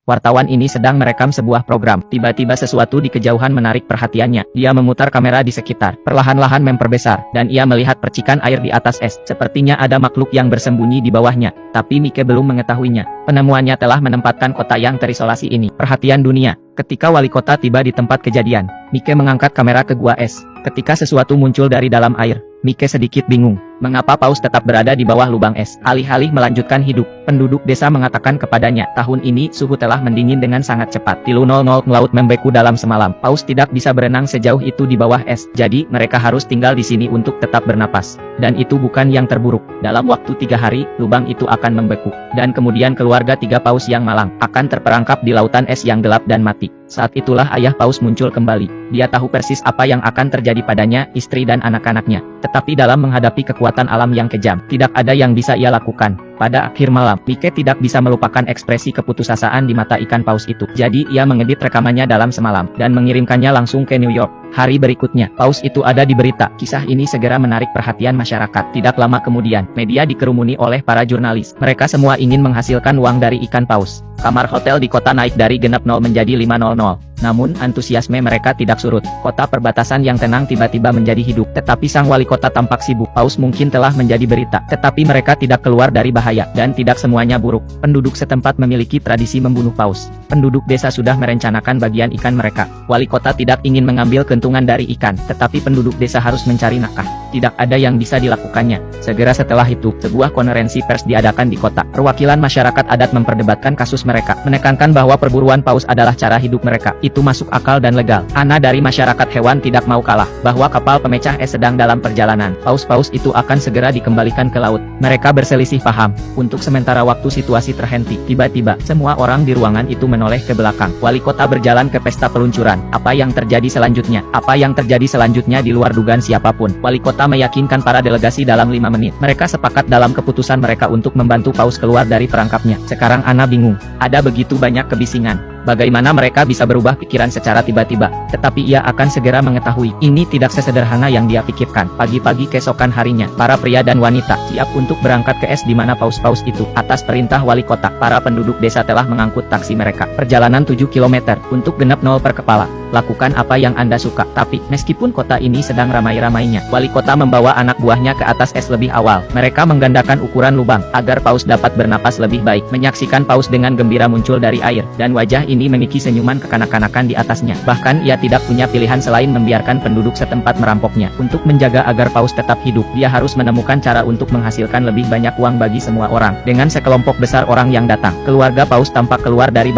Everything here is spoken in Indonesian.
Wartawan ini sedang merekam sebuah program. Tiba-tiba sesuatu di kejauhan menarik perhatiannya. Dia memutar kamera di sekitar, perlahan-lahan memperbesar, dan ia melihat percikan air di atas es. Sepertinya ada makhluk yang bersembunyi di bawahnya, tapi Mike belum mengetahuinya. Penemuannya telah menempatkan kota yang terisolasi ini perhatian dunia. Ketika wali kota tiba di tempat kejadian, Mike mengangkat kamera ke gua es. Ketika sesuatu muncul dari dalam air, Mike sedikit bingung. Mengapa paus tetap berada di bawah lubang es? Alih-alih melanjutkan hidup, penduduk desa mengatakan kepadanya, tahun ini suhu telah mendingin dengan sangat cepat. Tilu 00 laut membeku dalam semalam. Paus tidak bisa berenang sejauh itu di bawah es. Jadi, mereka harus tinggal di sini untuk tetap bernapas. Dan itu bukan yang terburuk. Dalam waktu 3 hari, lubang itu akan membeku. Dan kemudian keluarga 3 paus yang malang akan terperangkap di lautan es yang gelap dan mati. Saat itulah ayah paus muncul kembali. Dia tahu persis apa yang akan terjadi padanya, istri dan anak-anaknya. Tetapi dalam menghadapi kekuatan alam yang kejam, tidak ada yang bisa ia lakukan. Pada akhir malam, Mike tidak bisa melupakan ekspresi keputusasaan di mata ikan paus itu. Jadi ia mengedit rekamannya dalam semalam, dan mengirimkannya langsung ke New York. Hari berikutnya, paus itu ada di berita. Kisah ini segera menarik perhatian masyarakat. Tidak lama kemudian, media dikerumuni oleh para jurnalis. Mereka semua ingin menghasilkan uang dari ikan paus. Kamar hotel di kota naik dari genap 0 menjadi 500. Namun, antusiasme mereka tidak surut. Kota perbatasan yang tenang tiba-tiba menjadi hidup. Tetapi sang wali kota tampak sibuk. Paus mungkin telah menjadi berita. Tetapi mereka tidak keluar dari bahaya. Dan tidak semuanya buruk. Penduduk setempat memiliki tradisi membunuh paus. Penduduk desa sudah merencanakan bagian ikan mereka. Wali kota tidak ingin mengambil keuntungan dari ikan. Tetapi penduduk desa harus mencari nafkah. Tidak ada yang bisa dilakukannya. Segera setelah itu, sebuah konferensi pers diadakan di kota. Perwakilan masyarakat adat memperdebatkan kasus mereka. Menekankan bahwa perburuan paus adalah cara hidup mereka. Itu masuk akal dan legal. Ana dari masyarakat hewan tidak mau kalah, bahwa kapal pemecah es sedang dalam perjalanan. Paus-paus itu akan segera dikembalikan ke laut. Mereka berselisih paham. Untuk sementara waktu situasi terhenti. Tiba-tiba, semua orang di ruangan itu menoleh ke belakang. Wali kota berjalan ke pesta peluncuran. Apa yang terjadi selanjutnya? Apa yang terjadi selanjutnya di luar dugaan siapapun. Wali kota meyakinkan para delegasi dalam 5 menit. Mereka sepakat dalam keputusan mereka untuk membantu paus keluar dari perangkapnya. Sekarang Ana bingung. Ada begitu banyak kebisingan. Bagaimana mereka bisa berubah pikiran secara tiba-tiba? Tetapi ia akan segera mengetahui, ini tidak sesederhana yang dia pikirkan. Pagi-pagi keesokan harinya, para pria dan wanita siap untuk berangkat ke es di mana paus-paus itu. Atas perintah wali kota, para penduduk desa telah mengangkut taksi mereka. Perjalanan 7 km, untuk genap 0 per kepala. Lakukan apa yang Anda suka. Tapi, meskipun kota ini sedang ramai-ramainya, wali kota membawa anak buahnya ke atas es lebih awal. Mereka menggandakan ukuran lubang, agar paus dapat bernapas lebih baik. Menyaksikan paus dengan gembira muncul dari air, dan wajah ini memiliki senyuman kekanak-kanakan di atasnya. Bahkan ia tidak punya pilihan selain membiarkan penduduk setempat merampoknya. Untuk menjaga agar paus tetap hidup, dia harus menemukan cara untuk menghasilkan lebih banyak uang bagi semua orang. Dengan sekelompok besar orang yang datang, keluarga paus tampak keluar dari